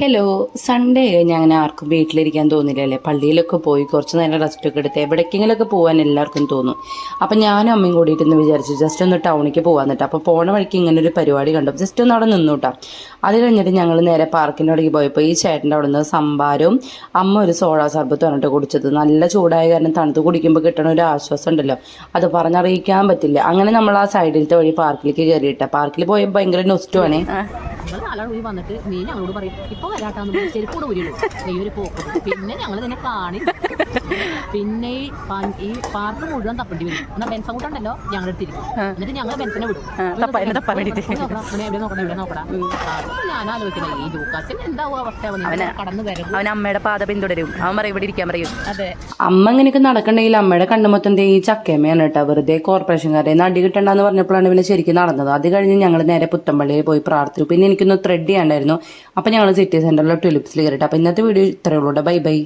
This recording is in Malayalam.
ഹലോ, സൺഡേ കഴിഞ്ഞ് അങ്ങനെ ആർക്കും വീട്ടിലിരിക്കാൻ തോന്നില്ലല്ലേ? പള്ളിയിലൊക്കെ പോയി കുറച്ച് നേരം റെസ്റ്റൊക്കെ എടുത്ത് എവിടേക്കെങ്കിലൊക്കെ പോകാൻ എല്ലാവർക്കും തോന്നും. അപ്പം ഞാനും അമ്മയും കൂടിയിട്ടെന്ന് വിചാരിച്ചു ജസ്റ്റ് ഒന്ന് ടൗണിലേക്ക് പോകാന്നിട്ട്. അപ്പോൾ പോണ വഴിക്ക് ഇങ്ങനെ ഒരു പരിപാടി കണ്ടു. ജസ്റ്റ് ഒന്ന് അവിടെ നിന്നുട്ടാ. അത് കഴിഞ്ഞിട്ട് ഞങ്ങൾ നേരെ പാർക്കിൻ്റെ അവിടേക്ക് പോയപ്പോൾ ഈ ചേട്ടൻ്റെ അവിടെ നിന്ന് സംഭാരവും അമ്മ ഒരു സോഡ സർബത്ത് പറഞ്ഞിട്ട് കുടിച്ചത്. നല്ല ചൂടായ കാരണം തണുത്ത് കുടിക്കുമ്പോൾ കിട്ടണ ഒരു ആശ്വാസം ഉണ്ടല്ലോ, അത് പറഞ്ഞറിയിക്കാൻ പറ്റില്ല. അങ്ങനെ നമ്മൾ ആ സൈഡിലത്തെ വഴി പാർക്കിലേക്ക് കയറിയിട്ട. പാർക്കിൽ പോയപ്പോൾ ഭയങ്കര നൊസ്റ്റുവാണേ. വന്നിട്ട് നീ ഞങ്ങളോട് പറയും ഇപ്പൊ വരാട്ടാന്ന് ചെരുപ്പോട് ഊരിടും ഈ ഒരു പോക്ക്. പിന്നെ ഞങ്ങൾ തന്നെ കാണി പിന്നെ ഈ പാർക്ക് മുഴുവൻ തപ്പേണ്ടി വരും. എന്നാ ബെൻസ് അങ്ങോട്ടുണ്ടല്ലോ ഞങ്ങളുടെ അടുത്തിരിക്കും. എന്നിട്ട് ഞങ്ങൾ ബെൻസിനെ വിടും. എവിടെ നോക്കടാ. ഞാൻ ആലോചിക്കുന്നത് ഈ ലൂക്കാച്ചൻ എന്താവും അവസ്ഥ? കടന്നു വരും, അവൻ അമ്മയുടെ പാത പിന്തുടരും. അവൻ പറയും ഇവിടെ ഇരിക്കാൻ പറയും. അതെ, അമ്മ ഇങ്ങനെയൊക്കെ നടക്കണ്ടെങ്കിൽ അമ്മയുടെ കണ്ണു മൊത്തം ഈ ചക്കയമ്മയാണ് കേട്ടോ. വെറുതെ കോർപ്പറേഷൻകാരെ നടി കിട്ടണ്ടെന്ന് പറഞ്ഞപ്പോഴാണ് പിന്നെ ശരിക്കും നടന്നത്. അത് കഴിഞ്ഞ് ഞങ്ങൾ നേരെ പുത്തമ്പള്ളിയിൽ പോയി പ്രാർത്ഥിച്ചു. പിന്നെ എനിക്കൊന്ന് ത്രെഡ് ചെയ്യാണ്ടായിരുന്നു. അപ്പം ഞങ്ങൾ സിറ്റി സെന്ററിലെ ടുലിപ്സിൽ കയറിയിട്ട്. അപ്പം ഇന്നത്തെ വീഡിയോ ഇത്രയേ ഉള്ളൂ. Bye bye.